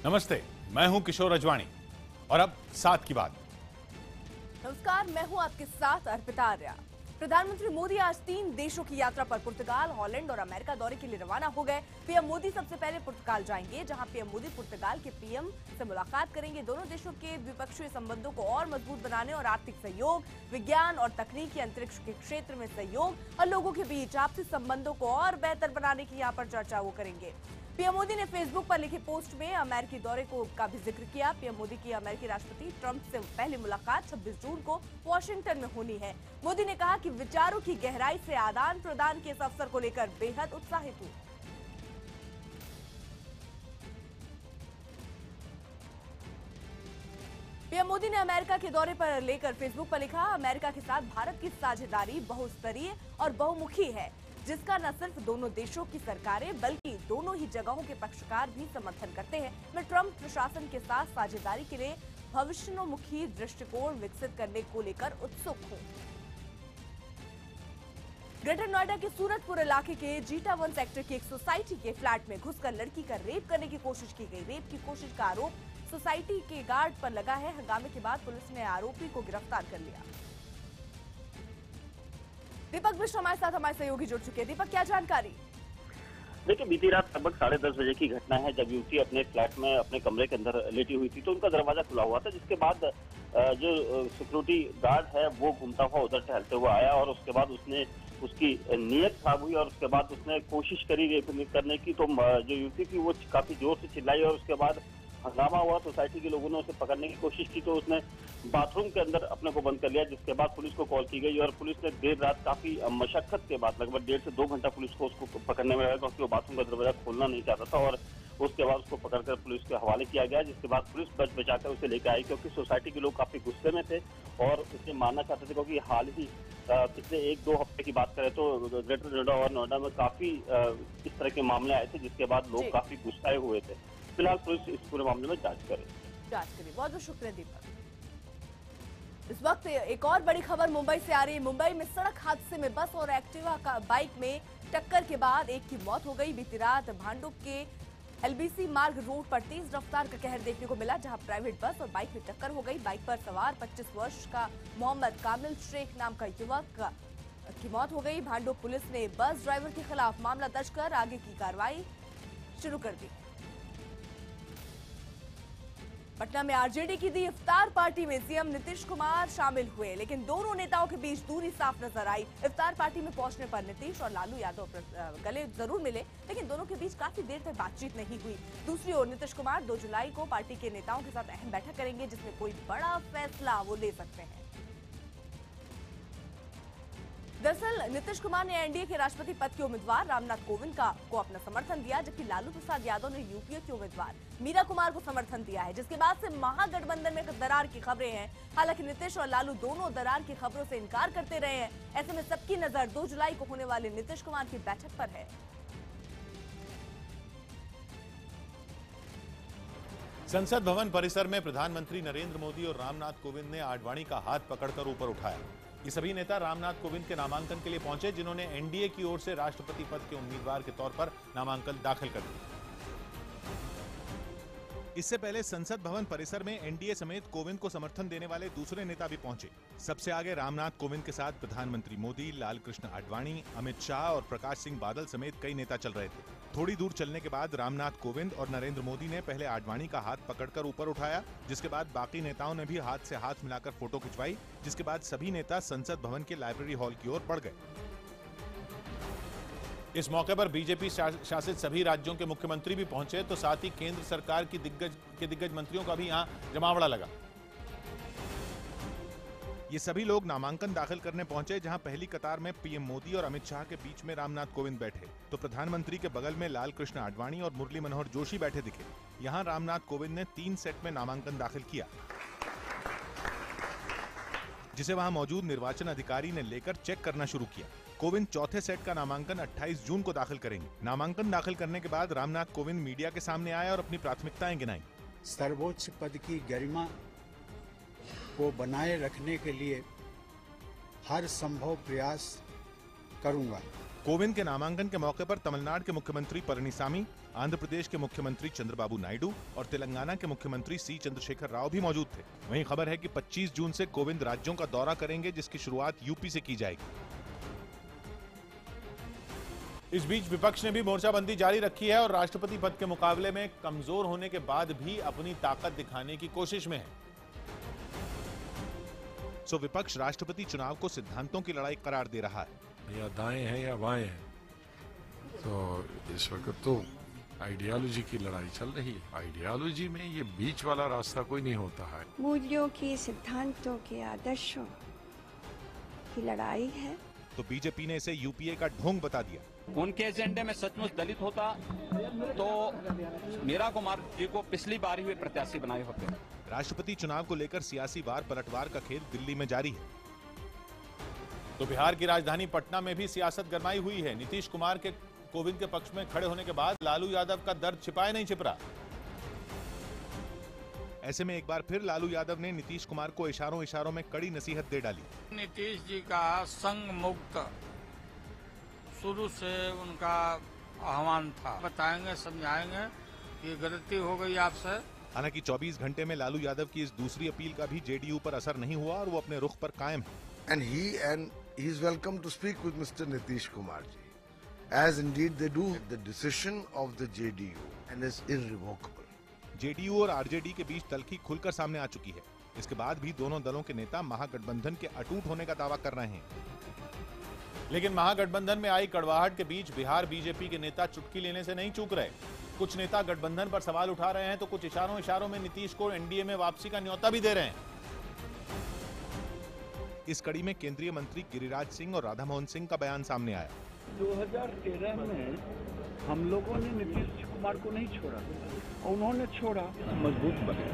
नमस्ते, मैं हूं किशोर अजवाणी और अब साथ की बात। नमस्कार, मैं हूं आपके साथ अर्पिता आर्या। प्रधानमंत्री मोदी आज 3 देशों की यात्रा पर पुर्तगाल, हॉलैंड और अमेरिका दौरे के लिए रवाना हो गए। पीएम मोदी सबसे पहले पुर्तगाल जाएंगे, जहां पीएम मोदी पुर्तगाल के पीएम से मुलाकात करेंगे। दोनों देशों के द्विपक्षीय संबंधों को और मजबूत बनाने और आर्थिक सहयोग, विज्ञान और तकनीकी अंतरिक्ष के क्षेत्र में सहयोग और लोगों के बीच आपसी संबंधों को और बेहतर बनाने की यहाँ पर चर्चा वो करेंगे। पीएम मोदी ने फेसबुक पर लिखे पोस्ट में अमेरिकी दौरे का भी जिक्र किया। पीएम मोदी की अमेरिकी राष्ट्रपति ट्रंप से पहली मुलाकात 26 जून को वॉशिंगटन में होनी है। मोदी ने कहा कि विचारों की गहराई से आदान प्रदान के इस अवसर को लेकर बेहद उत्साहित हूं। पीएम मोदी ने अमेरिका के दौरे पर लेकर फेसबुक पर लिखा, अमेरिका के साथ भारत की साझेदारी बहुस्तरीय और बहुमुखी है, जिसका न सिर्फ दोनों देशों की सरकारें बल्कि दोनों ही जगहों के पक्षकार भी समर्थन करते हैं। मैं ट्रंप प्रशासन के साथ साझेदारी के लिए भविष्योन्मुखी दृष्टिकोण विकसित करने को लेकर उत्सुक हूं। ग्रेटर नोएडा के सूरतपुर इलाके के जीटा 1 सेक्टर की एक सोसाइटी के फ्लैट में घुसकर लड़की का रेप करने की कोशिश की गई। रेप की कोशिश का आरोप सोसाइटी के गार्ड पर लगा है। हंगामे के बाद पुलिस ने आरोपी को गिरफ्तार कर लिया। दीपक मिश्र हमारे साथ हमारे सहयोगी जुड़ चुके हैं। दीपक, क्या जानकारी? देखिए, बीती रात लगभग 10:30 बजे की घटना है, जब युवती अपने फ्लैट में अपने कमरे के अंदर लेटी हुई थी तो उनका दरवाजा खुला हुआ था, जिसके बाद जो सिक्योरिटी गार्ड है वो घूमता हुआ उधर टहलते हुआ आया और उसके बाद उसने उसकी नीयत खराब हुई और उसके बाद उसने कोशिश करी रेप करने की। तो जो युवती थी वो काफी जोर से चिल्लाई और उसके बाद हंगामा हुआ। सोसाइटी के लोगों ने उसे पकड़ने की कोशिश की तो उसने बाथरूम के अंदर अपने को बंद कर लिया, जिसके बाद पुलिस को कॉल की गई और पुलिस ने देर रात काफी मशक्कत के बाद लगभग 1.5 से 2 घंटा पुलिस को उसको पकड़ने में लगा, क्योंकि वो बाथरूम का दरवाजा खोलना नहीं चाहता था। और उसके बाद उसको पकड़कर पुलिस के हवाले किया गया, जिसके बाद पुलिस बच बचाकर उसे लेकर आई, क्योंकि सोसाइटी के लोग काफी गुस्से में थे और उसे मारना चाहते थे, क्योंकि हाल ही पिछले 1-2 हफ्ते की बात करें तो ग्रेटर नोएडा और नोएडा में काफी इस तरह के मामले आए थे, जिसके बाद लोग काफी गुस्साए हुए थे। फिलहाल पुलिस इस पूरे मामले में जांच करेगी। बहुत बहुत शुक्रिया दीपक। इस वक्त एक और बड़ी खबर मुंबई से आ रही है। मुंबई में सड़क हादसे में बस और एक्टिवा का बाइक में टक्कर के बाद एक की मौत हो गई। बीती रात भांडुप के एलबीसी मार्ग रोड पर तेज रफ्तार का कहर देखने को मिला, जहां प्राइवेट बस और बाइक में टक्कर हो गई। बाइक पर सवार 25 वर्ष का मोहम्मद कामिल शेख नाम का युवक की मौत हो गई। भांडुप पुलिस ने बस ड्राइवर के खिलाफ मामला दर्ज कर आगे की कार्रवाई शुरू कर दी। पटना में आरजेडी की दी इफ्तार पार्टी में सीएम नीतीश कुमार शामिल हुए, लेकिन दोनों नेताओं के बीच दूरी साफ नजर आई। इफ्तार पार्टी में पहुंचने पर नीतीश और लालू यादव गले जरूर मिले, लेकिन दोनों के बीच काफी देर तक बातचीत नहीं हुई। दूसरी ओर नीतीश कुमार 2 जुलाई को पार्टी के नेताओं के साथ अहम बैठक करेंगे, जिसमें कोई बड़ा फैसला वो ले सकते हैं। दरअसल नीतीश कुमार ने एनडीए के राष्ट्रपति पद के उम्मीदवार रामनाथ कोविंद को अपना समर्थन दिया, जबकि लालू प्रसाद यादव ने यूपीए के उम्मीदवार मीरा कुमार को समर्थन दिया है, जिसके बाद से महागठबंधन में दरार की खबरें हैं। हालांकि नीतीश और लालू दोनों दरार की खबरों से इनकार करते रहे हैं। ऐसे में सबकी नजर 2 जुलाई को होने वाले नीतीश कुमार की बैठक पर है। संसद भवन परिसर में प्रधानमंत्री नरेंद्र मोदी और रामनाथ कोविंद ने आडवाणी का हाथ पकड़कर ऊपर उठाया। ये सभी नेता रामनाथ कोविंद के नामांकन के लिए पहुंचे, जिन्होंने एनडीए की ओर से राष्ट्रपति पद के उम्मीदवार के तौर पर नामांकन दाखिल कर दिया। इससे पहले संसद भवन परिसर में एनडीए समेत कोविंद को समर्थन देने वाले दूसरे नेता भी पहुंचे। सबसे आगे रामनाथ कोविंद के साथ प्रधानमंत्री मोदी, लालकृष्ण आडवाणी, अमित शाह और प्रकाश सिंह बादल समेत कई नेता चल रहे थे। थोड़ी दूर चलने के बाद रामनाथ कोविंद और नरेंद्र मोदी ने पहले आडवाणी का हाथ पकड़कर ऊपर उठाया, जिसके बाद बाकी नेताओं ने भी हाथ से हाथ मिलाकर फोटो खिंचवाई, जिसके बाद सभी नेता संसद भवन के लाइब्रेरी हॉल की ओर बढ़ गए। इस मौके पर बीजेपी शासित सभी राज्यों के मुख्यमंत्री भी पहुंचे, तो साथ ही केंद्र सरकार की दिग्गज मंत्रियों का भी यहां जमावड़ा लगा। ये सभी लोग नामांकन दाखिल करने पहुंचे, जहां पहली कतार में पीएम मोदी और अमित शाह के बीच में रामनाथ कोविंद बैठे, तो प्रधानमंत्री के बगल में लालकृष्ण आडवाणी और मुरली मनोहर जोशी बैठे दिखे। यहां रामनाथ कोविंद ने 3 सेट में नामांकन दाखिल किया, जिसे वहां मौजूद निर्वाचन अधिकारी ने लेकर चेक करना शुरू किया। कोविंद चौथे सेट का नामांकन 28 जून को दाखिल करेंगे। नामांकन दाखिल करने के बाद रामनाथ कोविंद मीडिया के सामने आए और अपनी प्राथमिकताएं गिनाई। सर्वोच्च पद की गरिमा को बनाए रखने के लिए हर संभव प्रयास करूंगा। कोविंद के नामांकन के मौके पर तमिलनाडु के मुख्यमंत्री पलनीसामी, आंध्र प्रदेश के मुख्यमंत्री चंद्रबाबू नायडू और तेलंगाना के मुख्यमंत्री सी चंद्रशेखर राव भी मौजूद थे। वहीं खबर है कि 25 जून से कोविंद राज्यों का दौरा करेंगे, जिसकी शुरुआत यूपी से की जाएगी। इस बीच विपक्ष ने भी मोर्चाबंदी जारी रखी है और राष्ट्रपति पद के मुकाबले में कमजोर होने के बाद भी अपनी ताकत दिखाने की कोशिश में है। विपक्ष राष्ट्रपति चुनाव को सिद्धांतों की लड़ाई करार दे रहा है। या दाएं हैं या बाएं हैं, तो इस वक्त तो आइडियोलॉजी की लड़ाई चल रही है। आइडियोलॉजी में ये बीच वाला रास्ता कोई नहीं होता है। मूल्यों की, सिद्धांतों के, आदर्शों की लड़ाई है। तो बीजेपी ने इसे यूपीए का ढोंग बता दिया। उनके एजेंडे में सचमुच दलित होता तो मीरा कुमार जी को पिछली बार ही वे प्रत्याशी बनाए होते। राष्ट्रपति चुनाव को लेकर सियासी वार पलटवार का खेल दिल्ली में जारी है। तो बिहार की राजधानी पटना में भी सियासत गरमाई हुई है। नीतीश कुमार के कोविंद के पक्ष में खड़े होने के बाद लालू यादव का दर्द छिपाए नहीं छिप रहा। ऐसे में एक बार फिर लालू यादव ने नीतीश कुमार को इशारों इशारों में कड़ी नसीहत दे डाली। नीतीश जी का संग मुक्त शुरू से उनका आह्वान था। बताएंगे, समझाएंगे कि गलती हो गई आपसे। हालांकि 24 घंटे में लालू यादव की इस दूसरी अपील का भी जेडीयू पर असर नहीं हुआ और वो अपने रुख पर कायम है। And he is welcome to speak with Mr. Nitish Kumar ji, as indeed they do. The decision of the JDU and is irrevocable. JDU और आरजेडी के बीच तल्खी खुलकर सामने आ चुकी है। इसके बाद भी दोनों दलों के नेता महागठबंधन के अटूट होने का दावा कर रहे हैं। लेकिन महागठबंधन में आई कड़वाहट के बीच बिहार बीजेपी के नेता चुटकी लेने से नहीं चूक रहे। कुछ नेता गठबंधन पर सवाल उठा रहे हैं तो कुछ इशारों इशारों में नीतीश को एनडीए में वापसी का न्योता भी दे रहे हैं। इस कड़ी में केंद्रीय मंत्री गिरिराज सिंह और राधा मोहन सिंह का बयान सामने आया। 2013 में हम लोगों ने नीतीश कुमार को नहीं छोड़ा, उन्होंने छोड़ा, मजबूत बने।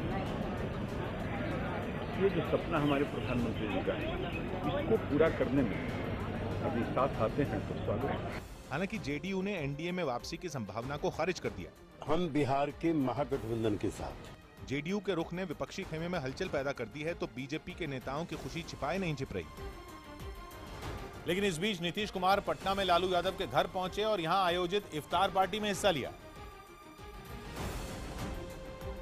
ये जो सपना हमारे प्रधानमंत्री जी का है, इसको पूरा करने में अभी साथ आते हैं तो स्वागत है। हालांकि जेडीयू ने एनडीए में वापसी की संभावना को खारिज कर दिया। हम बिहार के महागठबंधन के साथ। जेडीयू के रुख ने विपक्षी खेमे में हलचल पैदा कर दी है तो बीजेपी के नेताओं की खुशी छिपाए नहीं छिप रही। लेकिन इस बीच नीतीश कुमार पटना में लालू यादव के घर पहुंचे और यहां आयोजित इफ्तार पार्टी में हिस्सा लिया।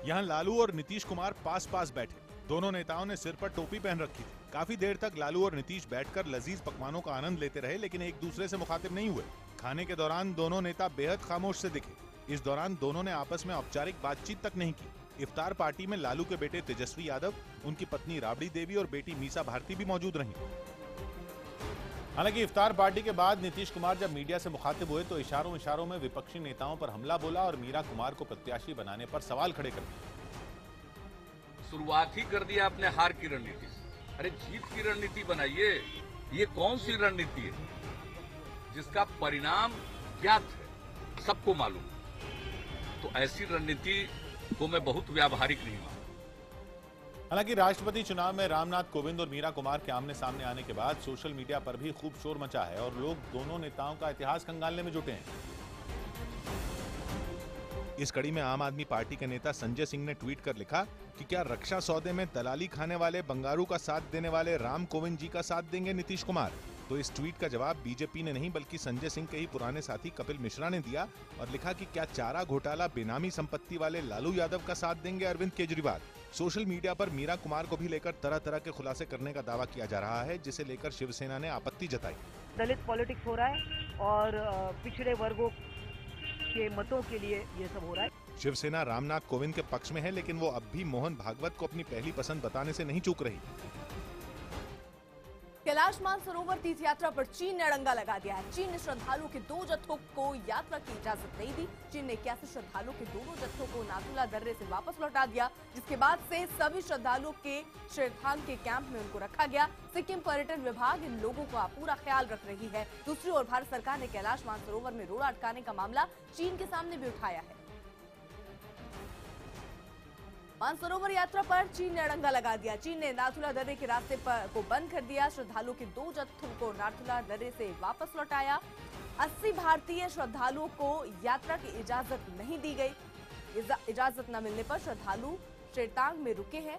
यहां लालू और नीतीश कुमार पास पास बैठे। दोनों नेताओं ने सिर पर टोपी पहन रखी थी। काफी देर तक लालू और नीतीश बैठकर लजीज पकवानों का आनंद लेते रहे, लेकिन एक दूसरे से मुखातिब नहीं हुए। खाने के दौरान दोनों नेता बेहद खामोश से दिखे। इस दौरान दोनों ने आपस में औपचारिक बातचीत तक नहीं की। इफ्तार पार्टी में लालू के बेटे तेजस्वी यादव, उनकी पत्नी राबड़ी देवी और बेटी मीसा भारती भी मौजूद रहीं। हालांकि इफ्तार पार्टी के बाद नीतीश कुमार जब मीडिया से मुखातिब हुए तो इशारों इशारों में विपक्षी नेताओं पर हमला बोला और मीरा कुमार को प्रत्याशी बनाने पर सवाल खड़े कर दिए। शुरुआत ही कर दिया आपने हार की रणनीति से। अरे जीत की रणनीति बनाइए। ये कौन सी रणनीति है जिसका परिणाम ज्ञात है, सबको मालूम। तो ऐसी रणनीति को मैं बहुत व्यावहारिक नहीं मानता। हालांकि राष्ट्रपति चुनाव में रामनाथ कोविंद और मीरा कुमार के आमने सामने आने के बाद सोशल मीडिया पर भी खूब शोर मचा है और लोग दोनों नेताओं का इतिहास खंगालने में जुटे हैं। इस कड़ी में आम आदमी पार्टी के नेता संजय सिंह ने ट्वीट कर लिखा कि क्या रक्षा सौदे में दलाली खाने वाले बंगारू का साथ देने वाले राम कोविंद जी का साथ देंगे नीतीश कुमार। तो इस ट्वीट का जवाब बीजेपी ने नहीं बल्कि संजय सिंह के ही पुराने साथी कपिल मिश्रा ने दिया और लिखा कि क्या चारा घोटाला बेनामी संपत्ति वाले लालू यादव का साथ देंगे अरविंद केजरीवाल। सोशल मीडिया पर मीरा कुमार को भी लेकर तरह तरह के खुलासे करने का दावा किया जा रहा है, जिसे लेकर शिवसेना ने आपत्ति जताई। दलित पॉलिटिक्स हो रहा है और पिछड़े वर्गों के मतों के लिए ये सब हो रहा है। शिवसेना रामनाथ कोविंद के पक्ष में है, लेकिन वो अब भी मोहन भागवत को अपनी पहली पसंद बताने से नहीं चूक रही। कैलाश मानसरोवर तीर्थ यात्रा पर चीन ने अड़ंगा लगा दिया है। चीन ने श्रद्धालुओं के 2 जत्थों को यात्रा की इजाजत नहीं दी। चीन ने 81 श्रद्धालुओं के दोनों जत्थों को नाथुला दर्रे से वापस लौटा दिया, जिसके बाद से सभी श्रद्धालुओं के श्रीधाम के कैंप में उनको रखा गया। सिक्किम पर्यटन विभाग इन लोगों का पूरा ख्याल रख रही है। दूसरी ओर भारत सरकार ने कैलाश मानसरोवर में रोड़ा अटकाने का मामला चीन के सामने भी उठाया है। मानसरोवर यात्रा पर चीन ने अड़ंगा लगा दिया। चीन ने नाथुला दर्रे के रास्ते को बंद कर दिया। श्रद्धालुओं के 2 जत्थों को नाथुला दर्रे से वापस लौटाया। 80 भारतीय श्रद्धालुओं को यात्रा की इजाजत नहीं दी गई। इजाजत न मिलने पर श्रद्धालु शेरतांग में रुके हैं।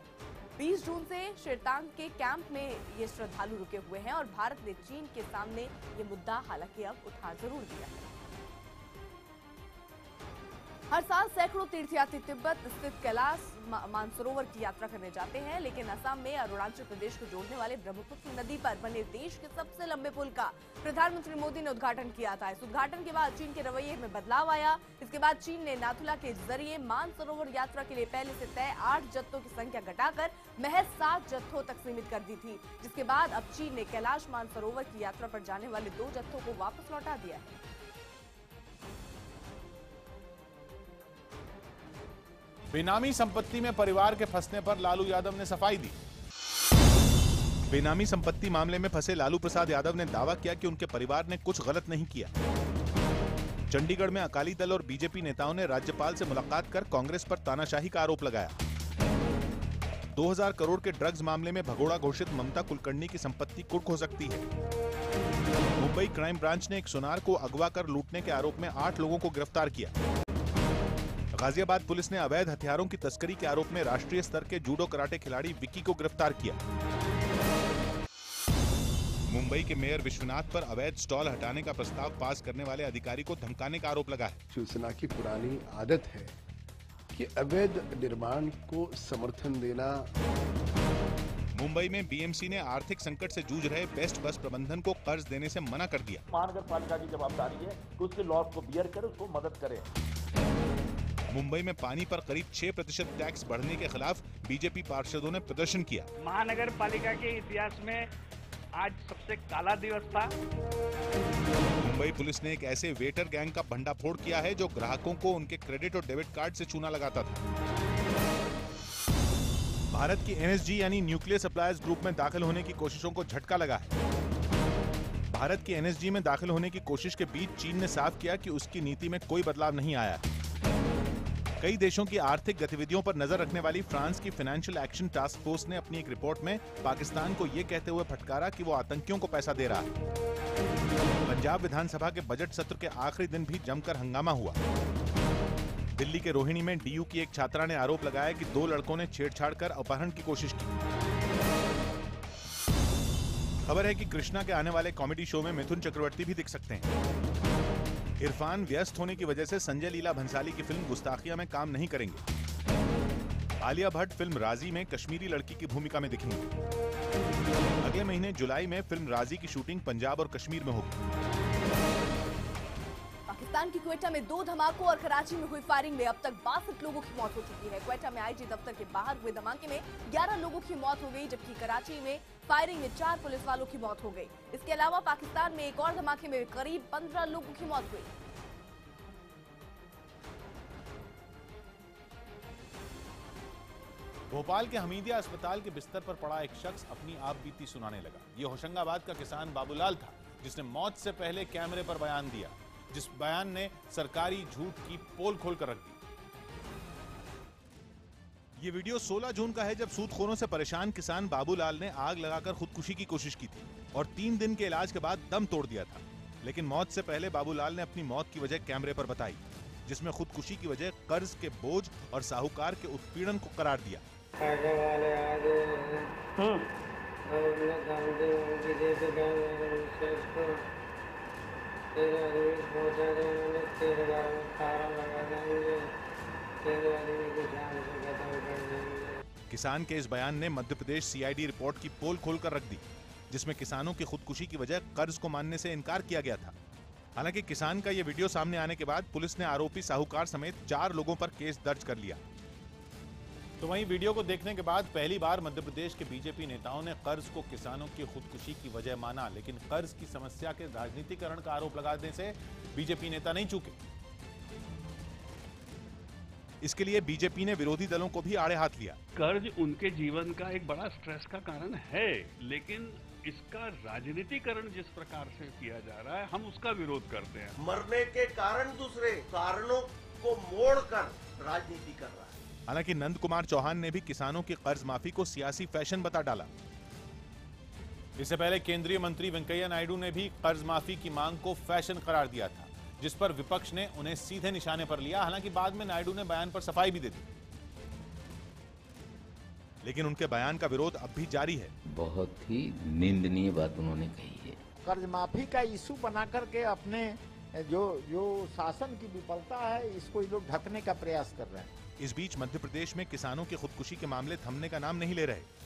20 जून से शेरतांग के कैंप में ये श्रद्धालु रुके हुए हैं और भारत ने चीन के सामने ये मुद्दा हालांकि अब उठा जरूर दिया है। हर साल सैकड़ों तीर्थयात्री तिब्बत स्थित कैलाश मानसरोवर की यात्रा करने जाते हैं, लेकिन असम में अरुणाचल प्रदेश को जोड़ने वाले ब्रह्मपुत्र नदी पर बने देश के सबसे लंबे पुल का प्रधानमंत्री मोदी ने उद्घाटन किया था। इस उद्घाटन के बाद चीन के रवैये में बदलाव आया। इसके बाद चीन ने नाथुला के जरिए मानसरोवर यात्रा के लिए पहले से तय 8 जत्थों की संख्या घटाकर महज 7 जत्थों तक सीमित कर दी थी, जिसके बाद अब चीन ने कैलाश मानसरोवर की यात्रा पर जाने वाले 2 जत्थों को वापस लौटा दिया है। बेनामी संपत्ति में परिवार के फंसने पर लालू यादव ने सफाई दी। बेनामी संपत्ति मामले में फंसे लालू प्रसाद यादव ने दावा किया कि उनके परिवार ने कुछ गलत नहीं किया। चंडीगढ़ में अकाली दल और बीजेपी नेताओं ने राज्यपाल से मुलाकात कर कांग्रेस पर तानाशाही का आरोप लगाया। 2000 करोड़ के ड्रग्स मामले में भगोड़ा घोषित ममता कुलकर्णी की संपत्ति कुर्क हो सकती है। मुंबई क्राइम ब्रांच ने एक सुनार को अगवा कर लूटने के आरोप में 8 लोगों को गिरफ्तार किया। गाजियाबाद पुलिस ने अवैध हथियारों की तस्करी के आरोप में राष्ट्रीय स्तर के जूडो कराटे खिलाड़ी विक्की को गिरफ्तार किया। मुंबई के मेयर विश्वनाथ पर अवैध स्टॉल हटाने का प्रस्ताव पास करने वाले अधिकारी को धमकाने का आरोप लगा है। शिवसेना की पुरानी आदत है कि अवैध निर्माण को समर्थन देना। मुंबई में बीएमसी ने आर्थिक संकट से जूझ रहे बेस्ट बस प्रबंधन को कर्ज देने से मना कर दिया। महानगर पालिका की जवाबदारी है कि उसके लॉस को बियर करे, उसको मदद करे। मुंबई में पानी पर करीब 6% टैक्स बढ़ने के खिलाफ बीजेपी पार्षदों ने प्रदर्शन किया। महानगर पालिका के इतिहास में आज सबसे काला दिवस था। मुंबई पुलिस ने एक ऐसे वेटर गैंग का भंडाफोड़ किया है जो ग्राहकों को उनके क्रेडिट और डेबिट कार्ड से चूना लगाता था। भारत की एनएसजी यानी न्यूक्लियर सप्लायर्स ग्रुप में दाखिल होने की कोशिशों को झटका लगा है। भारत की एनएसजी में दाखिल होने की कोशिश के बीच चीन ने साफ किया कि उसकी नीति में कोई बदलाव नहीं आया है। कई देशों की आर्थिक गतिविधियों पर नजर रखने वाली फ्रांस की फाइनेंशियल एक्शन टास्क फोर्स ने अपनी एक रिपोर्ट में पाकिस्तान को ये कहते हुए फटकारा कि वो आतंकियों को पैसा दे रहा है। पंजाब विधानसभा के बजट सत्र के आखिरी दिन भी जमकर हंगामा हुआ। दिल्ली के रोहिणी में डीयू की एक छात्रा ने आरोप लगाया कि 2 लड़कों ने छेड़छाड़ कर अपहरण की कोशिश की। खबर है कि कृष्णा के आने वाले कॉमेडी शो में मिथुन चक्रवर्ती भी दिख सकते हैं। इरफान व्यस्त होने की वजह से संजय लीला भंसाली की फिल्म गुस्ताखिया में काम नहीं करेंगे। आलिया भट्ट फिल्म राजी में कश्मीरी लड़की की भूमिका में दिखेंगी। अगले महीने जुलाई में फिल्म राजी की शूटिंग पंजाब और कश्मीर में होगी। पाकिस्तान की क्वेटा में 2 धमाकों और कराची में हुई फायरिंग में अब तक 62 लोगों की मौत हो चुकी है। क्वेटा में आईजी दफ्तर के बाहर हुए धमाके में 11 लोगों की मौत हो गई, जबकि कराची में फायरिंग में 4 पुलिस वालों की मौत हो गई। इसके अलावा पाकिस्तान में एक और धमाके में करीब 15 लोगों की मौत हुई। भोपाल के हमीदिया अस्पताल के बिस्तर पर पड़ा एक शख्स अपनी आप बीती सुनाने लगा। ये होशंगाबाद का किसान बाबूलाल था, जिसने मौत से पहले कैमरे पर बयान दिया, जिस बयान ने सरकारी झूठ की पोल खोल कर रख दी। ये वीडियो 16 जून का है, जब सूदखोरों से परेशान किसान बाबूलाल ने आग लगाकर खुदकुशी की कोशिश की थी और 3 दिन के इलाज के बाद दम तोड़ दिया था। लेकिन मौत से पहले बाबूलाल ने अपनी मौत की वजह कैमरे पर बताई, जिसमें खुदकुशी की वजह कर्ज के बोझ और साहूकार के उत्पीड़न को करार दिया। किसान के इस बयान ने मध्य प्रदेश सीआईडी रिपोर्ट की पोल खोलकर रख दी, जिसमें किसानों की खुदकुशी की वजह कर्ज को मानने से इनकार किया गया था। हालांकि किसान का यह वीडियो सामने आने के बाद पुलिस ने आरोपी साहूकार समेत 4 लोगों पर केस दर्ज कर लिया। तो वहीं वीडियो को देखने के बाद पहली बार मध्य प्रदेश के बीजेपी नेताओं ने कर्ज को किसानों की खुदकुशी की वजह माना, लेकिन कर्ज की समस्या के राजनीतिकरण का आरोप लगाने से बीजेपी नेता नहीं चूके। इसके लिए बीजेपी ने विरोधी दलों को भी आड़े हाथ लिया। कर्ज उनके जीवन का एक बड़ा स्ट्रेस का कारण है, लेकिन इसका राजनीतिकरण जिस प्रकार से किया जा रहा है, हम उसका विरोध करते हैं। मरने के कारण दूसरे कारणों को मोड़कर राजनीति कर रहा है। हालांकि नंद कुमार चौहान ने भी किसानों की कर्ज माफी को सियासी फैशन बता डाला। इससे पहले केंद्रीय मंत्री वेंकैया नायडू ने भी कर्ज माफी की मांग को फैशन करार दिया था, जिस पर विपक्ष ने उन्हें सीधे निशाने पर लिया। हालांकि बाद में नायडू ने बयान पर सफाई भी दे दी। लेकिन उनके बयान का विरोध अब भी जारी है। बहुत ही निंदनीय बात उन्होंने कही है। कर्ज माफी का इशू बना करके अपने जो शासन की विफलता है इसको ये लोग ढकने का प्रयास कर रहे हैं। इस बीच मध्य प्रदेश में किसानों की खुदकुशी के मामले थमने का नाम नहीं ले रहे।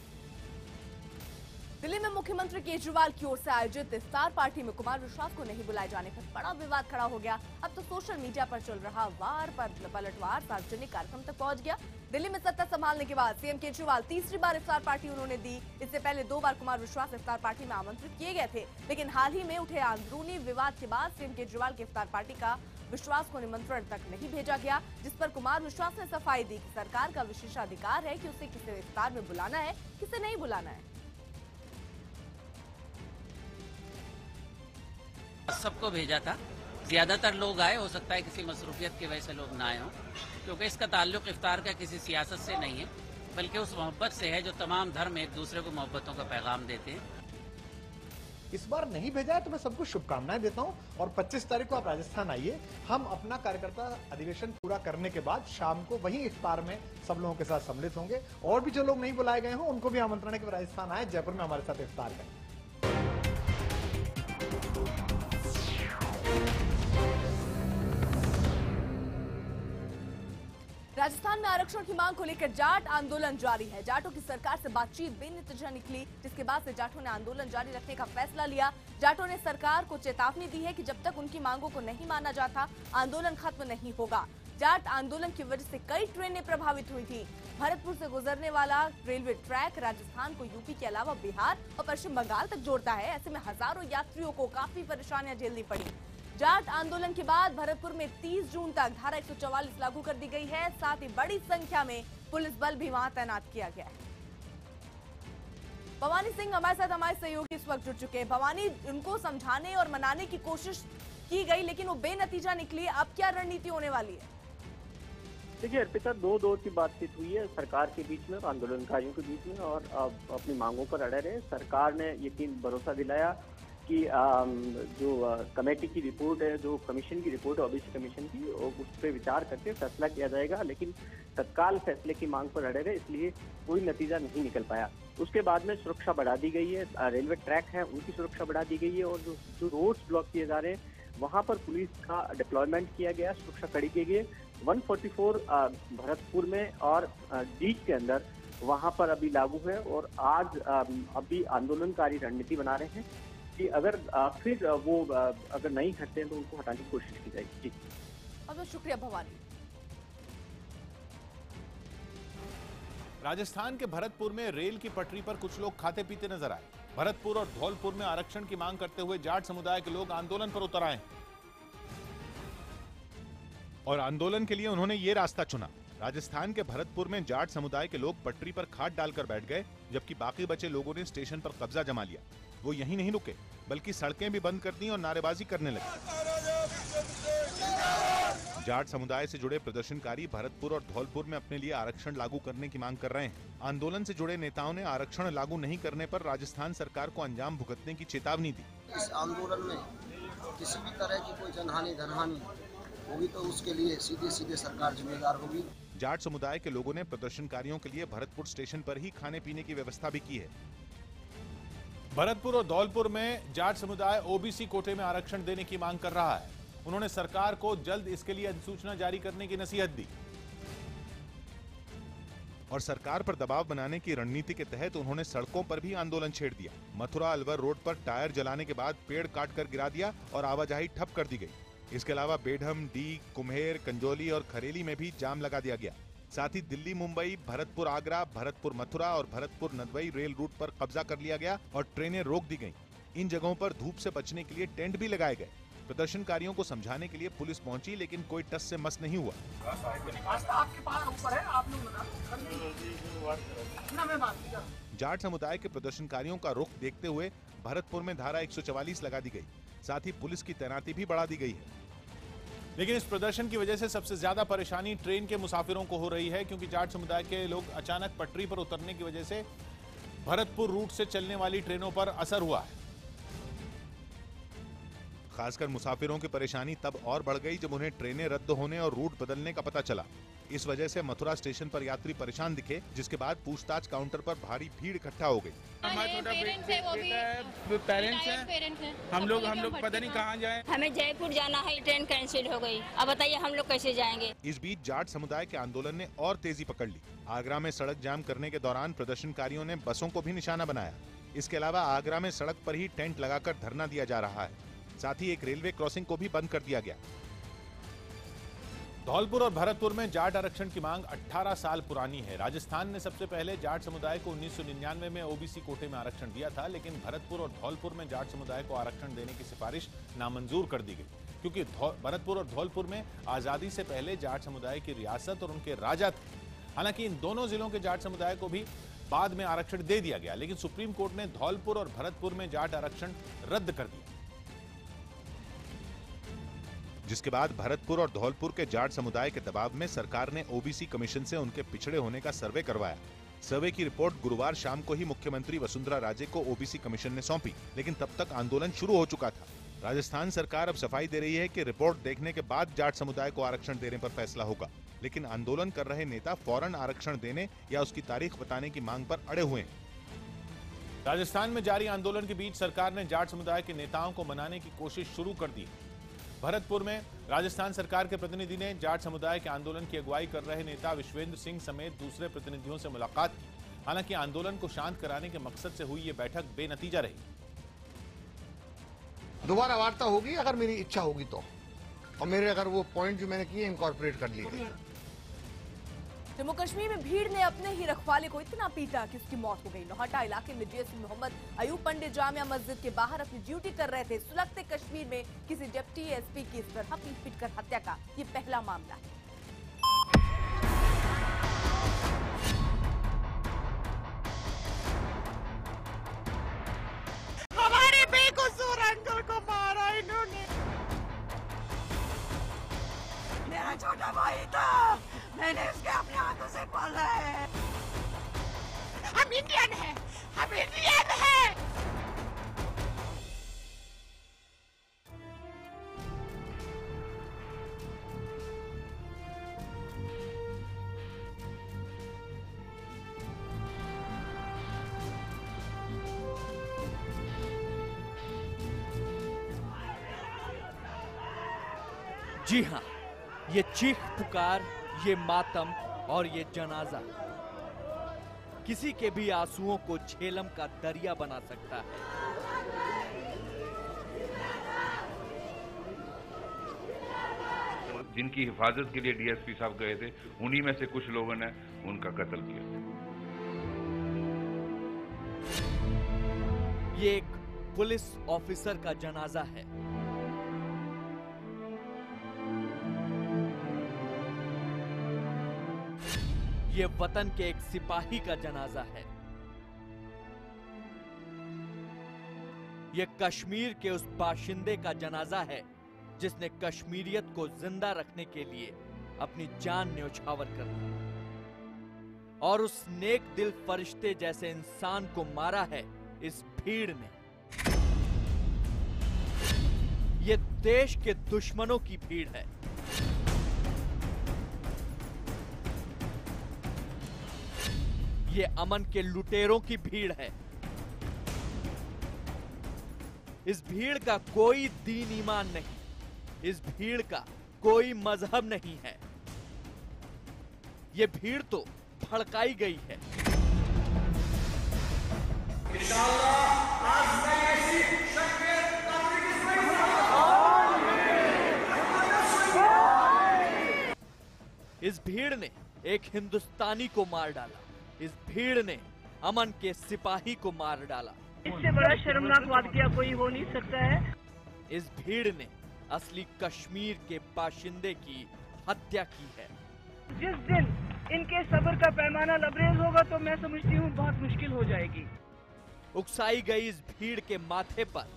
दिल्ली में मुख्यमंत्री केजरीवाल की ओर से आयोजित इफ्तार पार्टी में कुमार विश्वास को नहीं बुलाए जाने पर बड़ा विवाद खड़ा हो गया। अब तो सोशल मीडिया पर चल रहा वार पर पलटवार सार्वजनिक कार्यक्रम तक पहुंच गया। दिल्ली में सत्ता संभालने के बाद सीएम केजरीवाल तीसरी बार इफ्तार पार्टी उन्होंने दी। इससे पहले 2 बार कुमार विश्वास इफ्तार पार्टी में आमंत्रित किए गए थे, लेकिन हाल ही में उठे अंदरूनी विवाद के बाद सीएम केजरीवाल की इफ्तार पार्टी का विश्वास को निमंत्रण तक नहीं भेजा गया, जिस पर कुमार विश्वास ने सफाई दी कि सरकार का विशेषाधिकार है कि उसे किसे इफ्तार में बुलाना है, किसे नहीं बुलाना है। सबको भेजा था, ज्यादातर लोग आए, हो सकता है किसी मसरूफियत की वजह से लोग ना आए हों, क्योंकि इसका ताल्लुक इफ्तार का किसी सियासत से नहीं है, बल्कि उस मोहब्बत से है जो तमाम धर्म एक दूसरे को मोहब्बतों का पैगाम देते हैं। इस बार नहीं भेजा है तो मैं सबको शुभकामनाएं देता हूं और 25 तारीख को आप राजस्थान आइए। हम अपना कार्यकर्ता अधिवेशन पूरा करने के बाद शाम को वहीं इफ्तार में सब लोगों के साथ सम्मिलित होंगे और भी जो लोग नहीं बुलाए गए हों उनको भी आमंत्रण है कि राजस्थान आए, जयपुर में हमारे साथ इफ्तार करें। राजस्थान में आरक्षण की मांग को लेकर जाट आंदोलन जारी है। जाटों की सरकार से बातचीत बेनतीजा निकली, जिसके बाद से जाटों ने आंदोलन जारी रखने का फैसला लिया। जाटों ने सरकार को चेतावनी दी है कि जब तक उनकी मांगों को नहीं माना जाता आंदोलन खत्म नहीं होगा। जाट आंदोलन की वजह से कई ट्रेनें प्रभावित हुई थी। भरतपुर से गुजरने वाला रेलवे ट्रैक राजस्थान को यूपी के अलावा बिहार और पश्चिम बंगाल तक जोड़ता है। ऐसे में हजारों यात्रियों को काफी परेशानियां झेलनी पड़ी। जाट आंदोलन के बाद भरतपुर में 30 जून तक धारा 144 लागू कर दी गई है। साथ ही बड़ी संख्या में पुलिस बल भी वहां तैनात किया गया है। भवानी सिंह हमारे साथ हमारे सहयोगी इस वक्त जुड़ चुके हैं। भवानी, उनको समझाने और मनाने की कोशिश की गई लेकिन वो बेनतीजा निकली। अब क्या रणनीति होने वाली है? देखिए अर्पिता, 2 दौर की बातचीत हुई है सरकार के बीच में और आंदोलनकारियों के बीच में, और अपनी मांगों पर अड़े रहे। सरकार ने यकीन भरोसा दिलाया कि जो कमेटी की रिपोर्ट है, जो कमीशन की रिपोर्ट है ओबीसी कमीशन की, उस पर विचार करके फैसला किया जाएगा, लेकिन तत्काल फैसले की मांग पर अड़े रहे, इसलिए कोई नतीजा नहीं निकल पाया। उसके बाद में सुरक्षा बढ़ा दी गई है, रेलवे ट्रैक है उनकी सुरक्षा बढ़ा दी गई है, और जो रोड्स ब्लॉक किए जा रहे हैं वहाँ पर पुलिस का डिप्लॉयमेंट किया गया, सुरक्षा कड़ी की गई। 144 भरतपुर में और डीज के अंदर वहाँ पर अभी लागू है, और आज अभी आंदोलनकारी रणनीति बना रहे हैं कि अगर फिर वो अगर नहीं हटते हैं तो उनको हटाने की कोशिश की जाएगी। जी बहुत शुक्रिया भवानी। राजस्थान के भरतपुर में रेल की पटरी पर कुछ लोग खाते पीते नजर आए। भरतपुर और धौलपुर में आरक्षण की मांग करते हुए जाट समुदाय के लोग आंदोलन पर उतर आए और आंदोलन के लिए उन्होंने ये रास्ता चुना। राजस्थान के भरतपुर में जाट समुदाय के लोग पटरी पर खाट डालकर बैठ गए, जबकि बाकी बचे लोगों ने स्टेशन पर कब्जा जमा लिया। वो यहीं नहीं रुके, बल्कि सड़कें भी बंद कर दी और नारेबाजी करने लगे। जाट समुदाय से जुड़े प्रदर्शनकारी भरतपुर और धौलपुर में अपने लिए आरक्षण लागू करने की मांग कर रहे हैं। आंदोलन से जुड़े नेताओं ने आरक्षण लागू नहीं करने पर राजस्थान सरकार को अंजाम भुगतने की चेतावनी दी। इस आंदोलन में किसी भी तरह की कोई जनहानि धनहानि होगी तो उसके लिए सीधे सरकार जिम्मेदार होगी। जाट समुदाय के लोगों ने प्रदर्शनकारियों के लिए भरतपुर स्टेशन पर ही खाने पीने की व्यवस्था भी की है। भरतपुर और धौलपुर में जाट समुदाय ओबीसी कोटे में आरक्षण देने की मांग कर रहा है। उन्होंने सरकार को जल्द इसके लिए अधिसूचना जारी करने की नसीहत दी और सरकार पर दबाव बनाने की रणनीति के तहत उन्होंने सड़कों पर भी आंदोलन छेड़ दिया। मथुरा अलवर रोड पर टायर जलाने के बाद पेड़ काटकर गिरा दिया और आवाजाही ठप कर दी गई। इसके अलावा बेढम, डी, कुम्हेर, कंजोली और खरेली में भी जाम लगा दिया गया। साथ ही दिल्ली मुंबई, भरतपुर आगरा, भरतपुर मथुरा और भरतपुर नदवई रेल रूट पर कब्जा कर लिया गया और ट्रेनें रोक दी गईं। इन जगहों पर धूप से बचने के लिए टेंट भी लगाए गए। प्रदर्शनकारियों को समझाने के लिए पुलिस पहुंची, लेकिन कोई टस से मस नहीं हुआ। जाट समुदाय के प्रदर्शनकारियों का रुख देखते हुए भरतपुर में धारा 144 लगा दी गई। साथ ही पुलिस की तैनाती भी बढ़ा दी गई है। लेकिन इस प्रदर्शन की वजह से सबसे ज्यादा परेशानी ट्रेन के मुसाफिरों को हो रही है, क्योंकि जाट समुदाय के लोग अचानक पटरी पर उतरने की वजह से भरतपुर रूट से चलने वाली ट्रेनों पर असर हुआ है। खासकर मुसाफिरों की परेशानी तब और बढ़ गई जब उन्हें ट्रेनें रद्द होने और रूट बदलने का पता चला। इस वजह से मथुरा स्टेशन पर यात्री परेशान दिखे, जिसके बाद पूछताछ काउंटर पर भारी भीड़ इकट्ठा हो गई। पेरेंट्स हैं, हम लोग पता नहीं कहाँ जाएं। हमें जयपुर जाना है, ट्रेन कैंसिल हो गई। अब बताइए हम लोग कैसे जाएंगे। इस बीच जाट समुदाय के आंदोलन ने और तेजी पकड़ ली। आगरा में सड़क जाम करने के दौरान प्रदर्शनकारियों ने बसों को भी निशाना बनाया। इसके अलावा आगरा में सड़क पर ही टेंट लगाकर धरना दिया जा रहा है। साथ ही एक रेलवे क्रॉसिंग को भी बंद कर दिया गया। धौलपुर और भरतपुर में जाट आरक्षण की मांग 18 साल पुरानी है। राजस्थान ने सबसे पहले जाट समुदाय को 1999 में ओबीसी कोटे में आरक्षण दिया था, लेकिन भरतपुर और धौलपुर में जाट समुदाय को आरक्षण देने की सिफारिश नामंजूर कर दी गई, क्योंकि भरतपुर और धौलपुर में आजादी से पहले जाट समुदाय की रियासत और उनके राजा थे। हालांकि इन दोनों जिलों के जाट समुदाय को भी बाद में आरक्षण दे दिया गया, लेकिन सुप्रीम कोर्ट ने धौलपुर और भरतपुर में जाट आरक्षण रद्द कर दिया, जिसके बाद भरतपुर और धौलपुर के जाट समुदाय के दबाव में सरकार ने ओबीसी कमीशन से उनके पिछड़े होने का सर्वे करवाया। सर्वे की रिपोर्ट गुरुवार शाम को ही मुख्यमंत्री वसुंधरा राजे को ओबीसी कमीशन ने सौंपी, लेकिन तब तक आंदोलन शुरू हो चुका था। राजस्थान सरकार अब सफाई दे रही है कि रिपोर्ट देखने के बाद जाट समुदाय को आरक्षण देने पर फैसला होगा, लेकिन आंदोलन कर रहे नेता फौरन आरक्षण देने या उसकी तारीख बताने की मांग पर अड़े हुए हैं। राजस्थान में जारी आंदोलन के बीच सरकार ने जाट समुदाय के नेताओं को मनाने की कोशिश शुरू कर दी। भरतपुर में राजस्थान सरकार के प्रतिनिधि ने जाट समुदाय के आंदोलन की अगुवाई कर रहे नेता विश्वेंद्र सिंह समेत दूसरे प्रतिनिधियों से मुलाकात की। हालांकि आंदोलन को शांत कराने के मकसद से हुई ये बैठक बेनतीजा रही। दोबारा वार्ता होगी अगर मेरी इच्छा होगी तो, और मेरे अगर वो पॉइंट जो मैंने किए इनकॉर्पोरेट कर लिए। जम्मू कश्मीर में भीड़ ने अपने ही रखवाले को इतना पीटा कि उसकी मौत हो गई। नौहटा इलाके में डीएसपी मोहम्मद अयूब पंडित जामिया मस्जिद के बाहर अपनी ड्यूटी कर रहे थे। सुलगते कश्मीर में किसी डिप्टी एसपी की इस तरह पीट कर हत्या का ये पहला मामला है। हमारे बेकसूर अंकल को मारा इन्होंने। मेरा छोटा भाई था, मैंने उसके अपने हाथों से पाला है। हम इंडियन हैं, हम इंडियन हैं। जी हाँ, ये चीख पुकार, ये मातम और ये जनाजा किसी के भी आंसुओं को झेलम का दरिया बना सकता है। जिनकी हिफाजत के लिए डीएसपी साहब गए थे, उन्हीं में से कुछ लोगों ने उनका कत्ल किया। ये एक पुलिस ऑफिसर का जनाजा है। ये वतन के एक सिपाही का जनाजा है। ये कश्मीर के उस बाशिंदे का जनाजा है जिसने कश्मीरियत को जिंदा रखने के लिए अपनी जान न्यौछावर कर दी और उस नेक दिल फरिश्ते जैसे इंसान को मारा है इस भीड़ ने। ये देश के दुश्मनों की भीड़ है। ये अमन के लुटेरों की भीड़ है। इस भीड़ का कोई दीन ईमान नहीं, इस भीड़ का कोई मजहब नहीं है। ये भीड़ तो भड़काई गई है। इस भीड़ ने एक हिंदुस्तानी को मार डाला। इस भीड़ ने अमन के सिपाही को मार डाला। इससे बड़ा शर्मनाक वाकया कोई हो नहीं सकता है। इस भीड़ ने असली कश्मीर के बाशिंदे की हत्या की है। जिस दिन इनके सब्र का पैमाना लबरेज होगा तो मैं समझती हूँ बहुत मुश्किल हो जाएगी। उकसाई गई इस भीड़ के माथे पर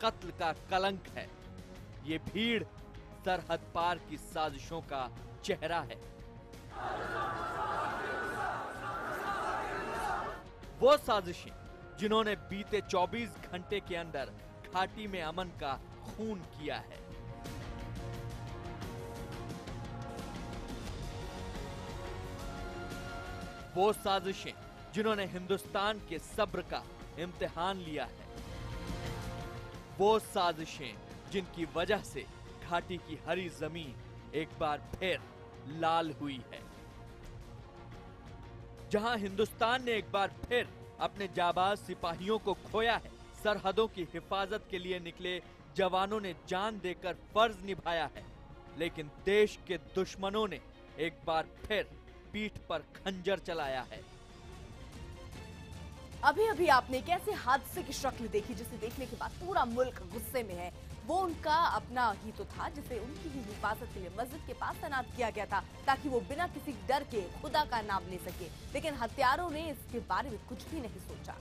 कत्ल का कलंक है। ये भीड़ सरहद पार की साजिशों का चेहरा है। वो साजिशें जिन्होंने बीते 24 घंटे के अंदर घाटी में अमन का खून किया है। वो साजिशें जिन्होंने हिंदुस्तान के सब्र का इम्तिहान लिया है, वो साजिशें जिनकी वजह से घाटी की हरी जमीन एक बार फिर लाल हुई है, जहां हिंदुस्तान ने एक बार फिर अपने जाबाज सिपाहियों को खोया है। सरहदों की हिफाजत के लिए निकले जवानों ने जान देकर फर्ज निभाया है, लेकिन देश के दुश्मनों ने एक बार फिर पीठ पर खंजर चलाया है। अभी अभी आपने एक ऐसे हादसे की शक्ल देखी जिसे देखने के बाद पूरा मुल्क गुस्से में है। वो उनका अपना ही तो था जिसे उनकी ही हिफाजत के लिए मस्जिद के पास तैनात किया गया था ताकि वो बिना किसी डर के खुदा का नाम ले सके, लेकिन हत्यारों ने इसके बारे में कुछ भी नहीं सोचा।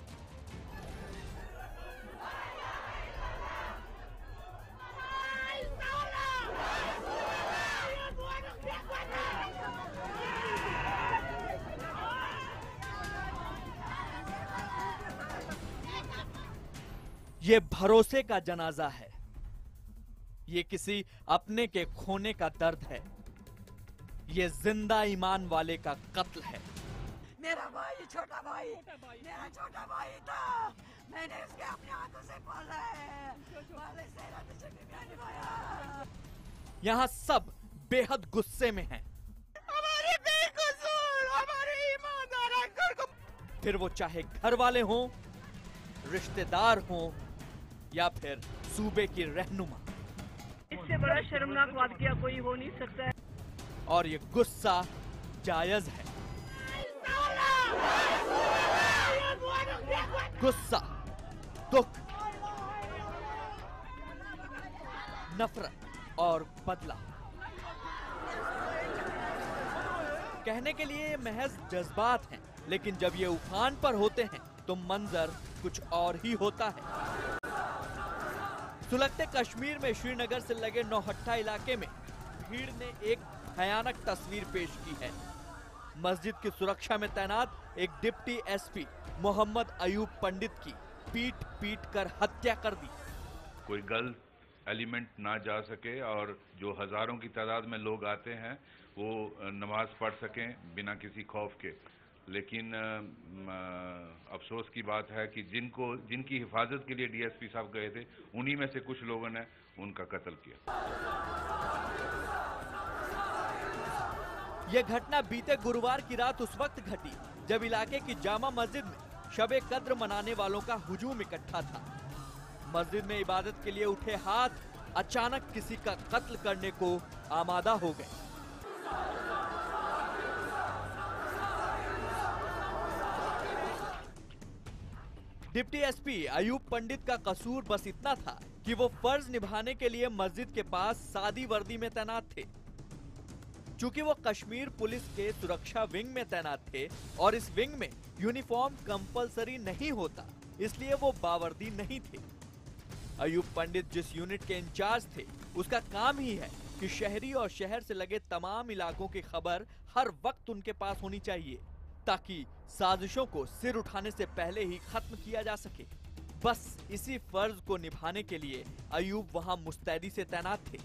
ये भरोसे का जनाजा है, ये किसी अपने के खोने का दर्द है, ये जिंदा ईमान वाले का कत्ल है। मेरा भाई, छोटा भाई, मेरा छोटा भाई था, मैंने इसके अपने हाथों से पाला है, निभाया। यहाँ सब बेहद गुस्से में हैं। हमारे बेकसूर, हमारे ईमानदार अंकल को, फिर वो चाहे घर वाले हों, रिश्तेदार हों या फिर सूबे की रहनुमा। इससे बड़ा शर्मनाक वाकया कोई हो नहीं सकता है। और ये गुस्सा जायज है। गुस्सा, दुख, नफरत और बदला कहने के लिए ये महज जज्बात हैं, लेकिन जब ये उफान पर होते हैं तो मंजर कुछ और ही होता है। सुलगते कश्मीर में श्रीनगर से लगे नौहट्टा इलाके में भीड़ ने एक भयानक तस्वीर पेश की है। मस्जिद की सुरक्षा में तैनात एक डिप्टी एसपी मोहम्मद अयूब पंडित की पीट पीट कर हत्या कर दी। कोई गलत एलिमेंट ना जा सके और जो हजारों की तादाद में लोग आते हैं वो नमाज पढ़ सकें बिना किसी खौफ के। लेकिन अफसोस की बात है कि जिनकी हिफाजत के लिए डीएसपी साहब गए थे, उन्हीं में से कुछ लोगों ने उनका कत्ल किया। यह घटना बीते गुरुवार की रात उस वक्त घटी जब इलाके की जामा मस्जिद में शबे कद्र मनाने वालों का हुजूम इकट्ठा था। मस्जिद में इबादत के लिए उठे हाथ अचानक किसी का कत्ल करने को आमादा हो गए। डिप्टी एसपी अयूब पंडित का कसूर बस इतना था कि वो फर्ज निभाने के लिए मस्जिद के पास सादी वर्दी में तैनात थे। चूंकि वो कश्मीर पुलिस के सुरक्षा विंग में तैनात थे और इस विंग में यूनिफॉर्म कंपलसरी नहीं होता, इसलिए वो बावर्दी नहीं थे। अयूब पंडित जिस यूनिट के इंचार्ज थे, उसका काम ही है कि शहरी और शहर से लगे तमाम इलाकों की खबर हर वक्त उनके पास होनी चाहिए, ताकि साजिशों को सिर उठाने से पहले ही खत्म किया जा सके। बस इसी फर्ज को निभाने के लिए अयूब वहां मुस्तैदी से तैनात थे।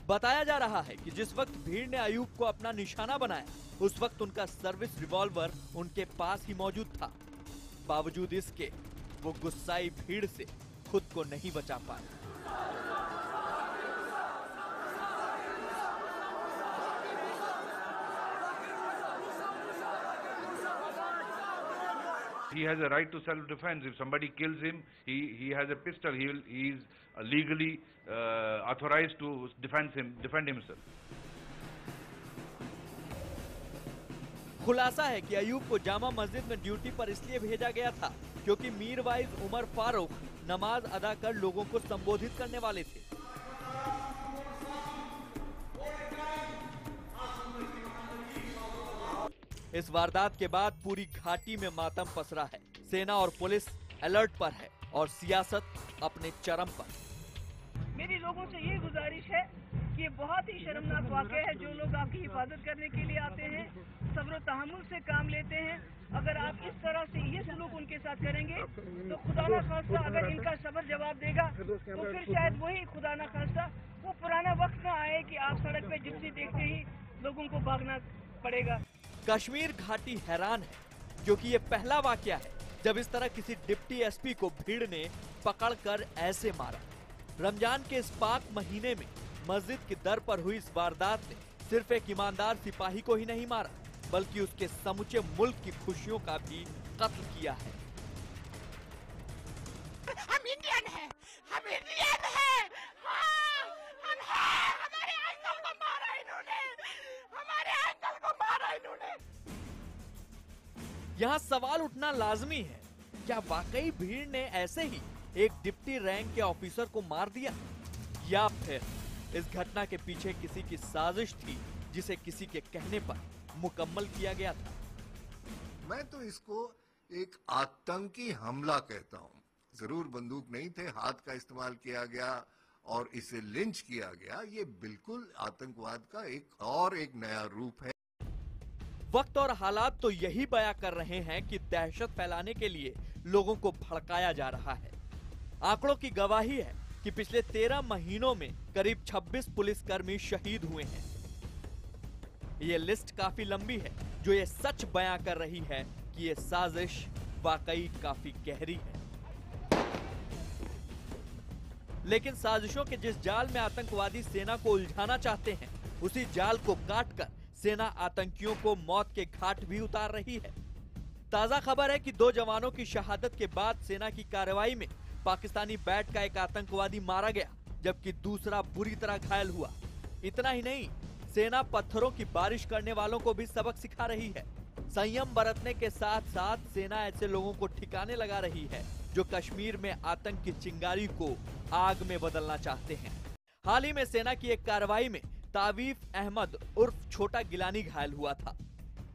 बताया जा रहा है कि जिस वक्त भीड़ ने अयूब को अपना निशाना बनाया, उस वक्त उनका सर्विस रिवॉल्वर उनके पास ही मौजूद था। बावजूद इसके वो गुस्साई भीड़ से खुद को नहीं बचा पाए। He has a right to self-defense. If somebody kills him, he has a pistol. He is legally authorized to defend himself. खुलासा है कि अयूब को जामा मस्जिद में ड्यूटी पर इसलिए भेजा गया था क्योंकि मीरवाइज उमर फारूक नमाज अदा कर लोगों को संबोधित करने वाले थे। इस वारदात के बाद पूरी घाटी में मातम पसरा है। सेना और पुलिस अलर्ट पर है और सियासत अपने चरम पर। मेरी लोगों से ये गुजारिश है कि ये बहुत ही शर्मनाक वाक़या है। जो लोग आपकी हिफाजत करने के लिए आते हैं, सब्र और तहम्मुल से काम लेते हैं, अगर आप इस तरह से ये सलूक उनके साथ करेंगे तो खुदा ना खास्ता अगर इनका सब्र जवाब देगा तो फिर शायद वही खुदा ना खास्ता वो पुराना वक्त ना आए कि आप सड़क पे जिप्सी देखते ही लोगों को भागना पड़ेगा। कश्मीर घाटी हैरान है, क्योंकि ये पहला वाकया है जब इस तरह किसी डिप्टी एसपी को भीड़ ने पकड़कर ऐसे मारा। रमजान के इस पाक महीने में मस्जिद की दर पर हुई इस वारदात ने सिर्फ एक ईमानदार सिपाही को ही नहीं मारा, बल्कि उसके समूचे मुल्क की खुशियों का भी कत्ल किया है। हम इंडियन हैं, हम इंडियन हैं। हाँ, हम हैं। हमारे अंकल को मारा इन्होंने, हमारे अंकल को मारा इन्होंने। यहाँ सवाल उठना लाजमी है, क्या वाकई भीड़ ने ऐसे ही एक डिप्टी रैंक के ऑफिसर को मार दिया, या फिर इस घटना के पीछे किसी की साजिश थी जिसे किसी के कहने पर मुकम्मल किया गया था? मैं तो इसको एक आतंकी हमला कहता हूँ। जरूर बंदूक नहीं थे, हाथ का इस्तेमाल किया गया और इसे लिंच किया गया। ये बिल्कुल आतंकवाद का एक नया रूप है। वक्त और हालात तो यही बयां कर रहे हैं कि दहशत फैलाने के लिए लोगों को भड़काया जा रहा है। आंकड़ों की गवाही है कि पिछले 13 महीनों में करीब 26 पुलिसकर्मी शहीद हुए हैं। ये लिस्ट काफी लंबी है, जो ये सच बयां कर रही है कि ये साजिश वाकई काफी गहरी है। लेकिन साजिशों के जिस जाल में आतंकवादी सेना को उलझाना चाहते हैं, उसी जाल को काटकर सेना आतंकियों को मौत के घाट भी उतार रही है। ताजा खबर है कि 2 जवानों की शहादत के बाद सेना की कार्रवाई में पाकिस्तानी बैट का एक आतंकवादी मारा गया, जबकि दूसरा बुरी तरह घायल हुआ। इतना ही नहीं, सेना पत्थरों की बारिश करने वालों को भी सबक सिखा रही है। संयम बरतने के साथ साथ सेना ऐसे लोगों को ठिकाने लगा रही है जो कश्मीर में आतंक की चिंगारी को आग में बदलना चाहते हैं। हाल ही में सेना की एक कार्रवाई में तावीफ अहमद उर्फ छोटा गिलानी घायल हुआ था।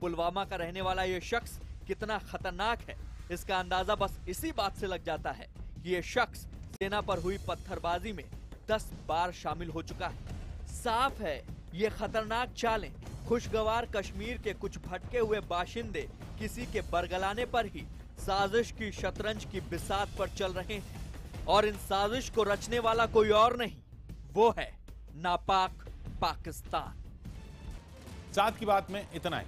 पुलवामा का रहने वाला ये शख्स कितना खतरनाक है, इसका अंदाजा बस इसी बात से लग जाता है कि ये शख्स सेना पर हुई पत्थरबाजी में 10 बार शामिल हो चुका है। साफ है, ये खतरनाक चालें खुशगवार कश्मीर के कुछ भटके हुए बाशिंदे किसी के बरगलाने पर ही साजिश की शतरंज की बिसात पर चल रहे हैं, और इन साजिश को रचने वाला कोई और नहीं, वो है नापाक पाकिस्तान। साथ की बात में इतना ही।